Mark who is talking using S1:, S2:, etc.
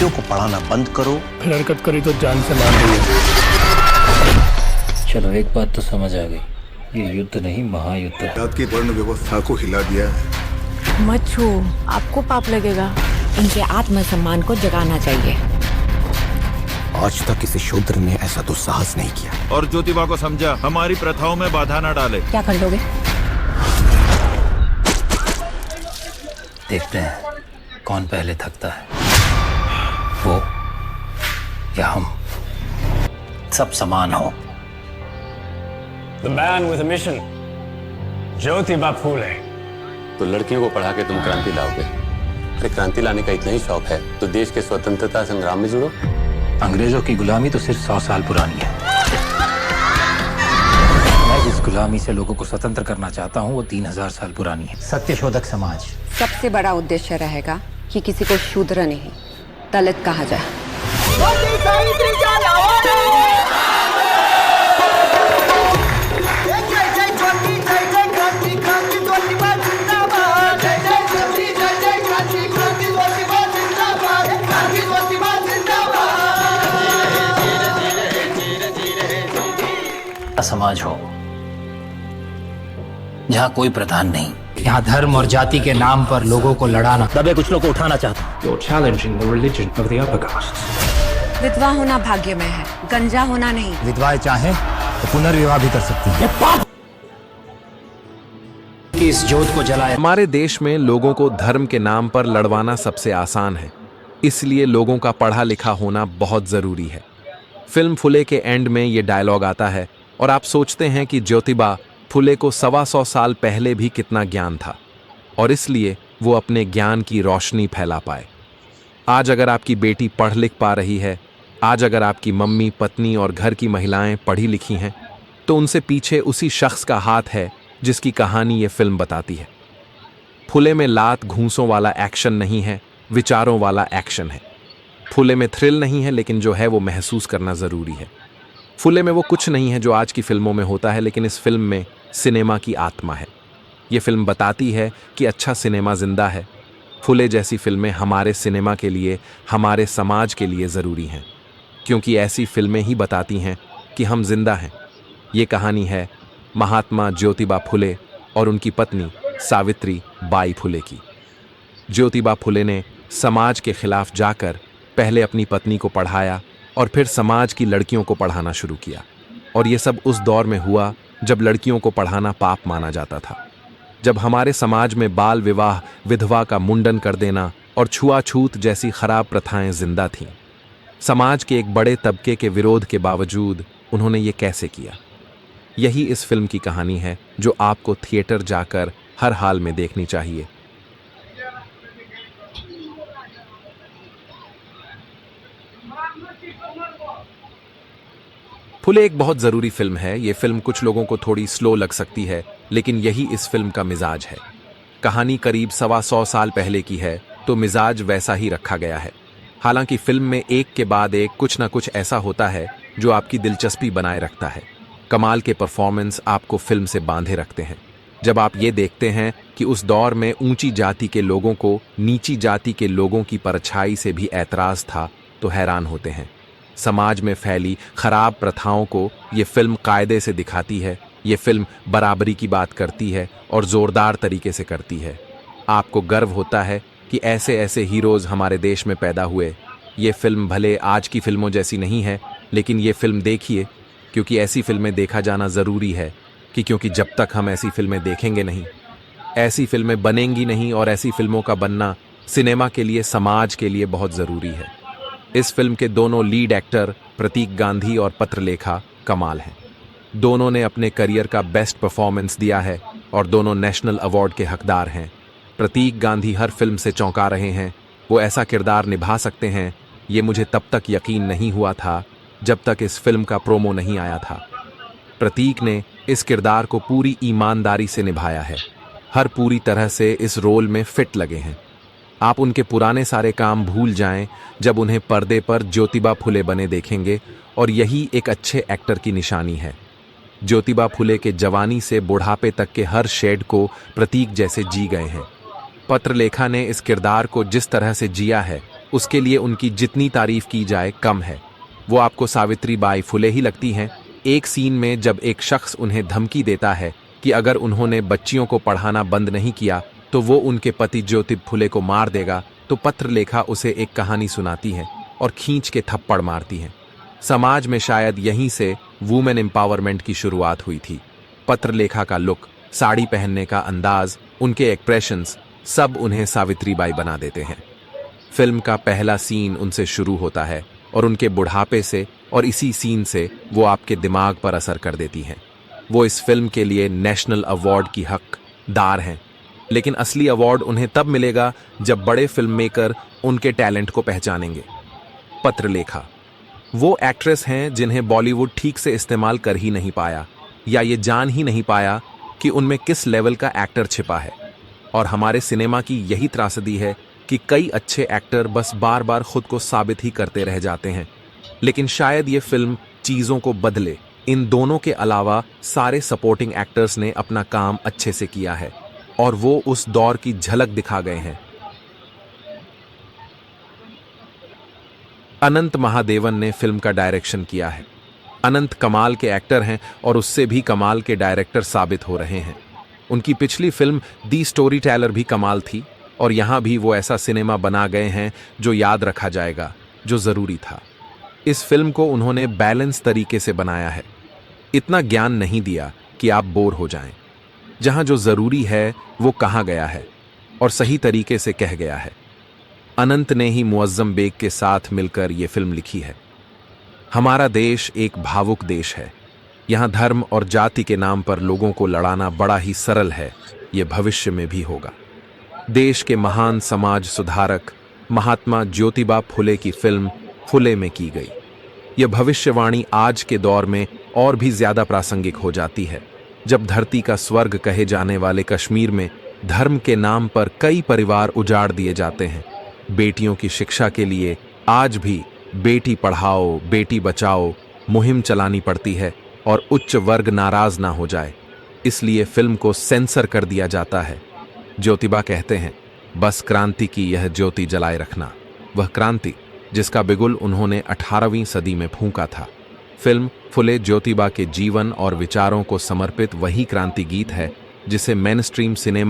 S1: लड़कियों को पढ़ाना बंद करो।
S2: फिर हरकत करी तो जान से मार देंगे।
S3: चलो एक बात तो समझ आ गई, ये युद्ध नहीं महायुद्ध है।
S4: जात की वर्ण व्यवस्था को हिला दिया है।
S5: मत छू, आपको पाप लगेगा।
S6: इनके आत्मसम्मान को जगाना चाहिए।
S1: आज तक किसी शूद्र ने ऐसा दुस्साहस नहीं किया।
S7: और ज्योतिबा को समझा, हमारी प्रथाओं में बाधा न डाले।
S6: क्या कर लोगे?
S3: देखते हैं कौन पहले थकता है, वो या हम। सब समान हो।
S2: The man with a mission, Jyotiba Phule.
S8: तो लड़कियों को पढ़ा के तुम क्रांति लाओगे? अरे क्रांति लाने का इतना ही शौक है तो देश के स्वतंत्रता संग्राम में जुड़ो।
S3: अंग्रेजों की गुलामी तो सिर्फ 100 साल पुरानी है। मैं जिस गुलामी से लोगों को स्वतंत्र करना चाहता हूँ वो 3000 साल पुरानी है। सत्यशोधक समाज।
S6: सबसे बड़ा उद्देश्य रहेगा कि किसी को शूद्र नहीं, दलित कहा जाए।
S3: समाज हो जहाँ कोई प्रधान नहीं, यहाँ धर्म और जाति के नाम पर लोगों को लड़ाना, दबे कुचलों को उठाना चाहता हूँ।
S2: You're challenging the religion of the upper castes.
S6: विधवा होना भाग्य में है, गंजा होना नहीं।
S3: विधवाएं चाहें तो पुनर्विवाह भी कर सकती हैं। कि इस जोत को जलाए।
S9: हमारे देश में लोगों को धर्म के नाम पर लड़वाना सबसे आसान है, इसलिए लोगों का पढ़ा लिखा होना बहुत जरूरी है। फिल्म फुले के एंड में ये डायलॉग आता है और आप सोचते हैं कि ज्योतिबा फुले को 125 साल पहले भी कितना ज्ञान था और इसलिए वो अपने ज्ञान की रोशनी फैला पाए। आज अगर आपकी बेटी पढ़ लिख पा रही है, आज अगर आपकी मम्मी, पत्नी और घर की महिलाएं पढ़ी लिखी हैं, तो उनसे पीछे उसी शख्स का हाथ है जिसकी कहानी ये फिल्म बताती है। फुले में लात घूंसों वाला एक्शन नहीं है, विचारों वाला एक्शन है। फुले में थ्रिल नहीं है, लेकिन जो है वो महसूस करना ज़रूरी है। फुले में वो कुछ नहीं है जो आज की फिल्मों में होता है, लेकिन इस फिल्म में सिनेमा की आत्मा है। ये फिल्म बताती है कि अच्छा सिनेमा जिंदा है। फुले जैसी फिल्में हमारे सिनेमा के लिए, हमारे समाज के लिए ज़रूरी हैं, क्योंकि ऐसी फिल्में ही बताती हैं कि हम जिंदा हैं। ये कहानी है महात्मा ज्योतिबा फुले और उनकी पत्नी सावित्री बाई फुले की। ज्योतिबा फुले ने समाज के खिलाफ जाकर पहले अपनी पत्नी को पढ़ाया और फिर समाज की लड़कियों को पढ़ाना शुरू किया। और ये सब उस दौर में हुआ जब लड़कियों को पढ़ाना पाप माना जाता था, जब हमारे समाज में बाल विवाह, विधवा का मुंडन कर देना और छुआछूत जैसी खराब प्रथाएं जिंदा थीं। समाज के एक बड़े तबके के विरोध के बावजूद उन्होंने ये कैसे किया? यही इस फिल्म की कहानी है जो आपको थिएटर जाकर हर हाल में देखनी चाहिए। फुले एक बहुत ज़रूरी फिल्म है। ये फिल्म कुछ लोगों को थोड़ी स्लो लग सकती है, लेकिन यही इस फिल्म का मिजाज है। कहानी करीब 125 साल पहले की है, तो मिजाज वैसा ही रखा गया है। हालांकि फिल्म में एक के बाद एक कुछ ना कुछ ऐसा होता है जो आपकी दिलचस्पी बनाए रखता है। कमाल के परफॉर्मेंस आपको फिल्म से बांधे रखते हैं। जब आप ये देखते हैं कि उस दौर में ऊंची जाति के लोगों को नीची जाति के लोगों की परछाई से भी ऐतराज़ था, तो हैरान होते हैं। समाज में फैली खराब प्रथाओं को ये फिल्म कायदे से दिखाती है। ये फिल्म बराबरी की बात करती है और ज़ोरदार तरीके से करती है। आपको गर्व होता है कि ऐसे ऐसे हीरोज़ हमारे देश में पैदा हुए। ये फिल्म भले आज की फिल्मों जैसी नहीं है, लेकिन ये फिल्म देखिए, क्योंकि ऐसी फिल्में देखा जाना ज़रूरी है। क्योंकि जब तक हम ऐसी फिल्में देखेंगे नहीं, ऐसी फिल्में बनेंगी नहीं, और ऐसी फिल्मों का बनना सिनेमा के लिए, समाज के लिए बहुत ज़रूरी है। इस फिल्म के दोनों लीड एक्टर प्रतीक गांधी और पत्रलेखा कमाल हैं। दोनों ने अपने करियर का बेस्ट परफॉर्मेंस दिया है और दोनों नेशनल अवार्ड के हकदार हैं। प्रतीक गांधी हर फिल्म से चौंका रहे हैं। वो ऐसा किरदार निभा सकते हैं, ये मुझे तब तक यकीन नहीं हुआ था जब तक इस फिल्म का प्रोमो नहीं आया था। प्रतीक ने इस किरदार को पूरी ईमानदारी से निभाया है। हर पूरी तरह से इस रोल में फिट लगे हैं। आप उनके पुराने सारे काम भूल जाएं जब उन्हें पर्दे पर ज्योतिबा फुले बने देखेंगे, और यही एक अच्छे एक्टर की निशानी है। ज्योतिबा फुले के जवानी से बुढ़ापे तक के हर शेड को प्रतीक जैसे जी गए हैं। पत्रलेखा ने इस किरदार को जिस तरह से जिया है, उसके लिए उनकी जितनी तारीफ की जाए कम है। वो आपको सावित्री बाई फुले ही लगती हैं। एक सीन में जब एक शख्स उन्हें धमकी देता है कि अगर उन्होंने बच्चियों को पढ़ाना बंद नहीं किया तो वो उनके पति ज्योतिबा फुले को मार देगा, तो पत्रलेखा उसे एक कहानी सुनाती है और खींच के थप्पड़ मारती है। समाज में शायद यहीं से वुमेन एम्पावरमेंट की शुरुआत हुई थी। पत्रलेखा का लुक, साड़ी पहनने का अंदाज, उनके एक्सप्रेशंस सब उन्हें सावित्रीबाई बना देते हैं। फिल्म का पहला सीन उनसे शुरू होता है और उनके बुढ़ापे से, और इसी सीन से वो आपके दिमाग पर असर कर देती हैं। वो इस फिल्म के लिए नेशनल अवार्ड की हकदार हैं, लेकिन असली अवार्ड उन्हें तब मिलेगा जब बड़े फिल्म मेकर उनके टैलेंट को पहचानेंगे। पत्रलेखा वो एक्ट्रेस हैं जिन्हें बॉलीवुड ठीक से इस्तेमाल कर ही नहीं पाया, या ये जान ही नहीं पाया कि उनमें किस लेवल का एक्टर छिपा है। और हमारे सिनेमा की यही त्रासदी है कि कई अच्छे एक्टर बस बार बार खुद को साबित ही करते रह जाते हैं। लेकिन शायद ये फिल्म चीज़ों को बदले। इन दोनों के अलावा सारे सपोर्टिंग एक्टर्स ने अपना काम अच्छे से किया है और वो उस दौर की झलक दिखा गए हैं। अनंत महादेवन ने फिल्म का डायरेक्शन किया है। अनंत कमाल के एक्टर हैं और उससे भी कमाल के डायरेक्टर साबित हो रहे हैं। उनकी पिछली फिल्म दी स्टोरी टेलर भी कमाल थी, और यहां भी वो ऐसा सिनेमा बना गए हैं जो याद रखा जाएगा, जो जरूरी था। इस फिल्म को उन्होंने बैलेंस तरीके से बनाया है। इतना ज्ञान नहीं दिया कि आप बोर हो जाएं। जहां जो जरूरी है वो कहा गया है और सही तरीके से कह गया है। अनंत ने ही मुअज्जम बेग के साथ मिलकर ये फिल्म लिखी है। हमारा देश एक भावुक देश है। यहाँ धर्म और जाति के नाम पर लोगों को लड़ाना बड़ा ही सरल है। ये भविष्य में भी होगा। देश के महान समाज सुधारक महात्मा ज्योतिबा फुले की फिल्म फुले में की गई। यह भविष्यवाणी आज के दौर में और भी ज्यादा प्रासंगिक हो जाती है, जब धरती का स्वर्ग कहे जाने वाले कश्मीर में धर्म के नाम पर कई परिवार उजाड़ दिए जाते हैं। बेटियों की शिक्षा के लिए आज भी बेटी पढ़ाओ बेटी बचाओ मुहिम चलानी पड़ती है, और उच्च वर्ग नाराज ना हो जाए इसलिए फिल्म को सेंसर कर दिया जाता है। ज्योतिबा कहते हैं, बस क्रांति की यह ज्योति जलाए रखना। वह क्रांति जिसका बिगुल उन्होंने 18वीं सदी में फूंका था। फिल्म फुले ज्योतिबा के जीवन और विचारों को समर्पित वही क्रांति गीत है जिसे मेनस्ट्रीम सिनेमा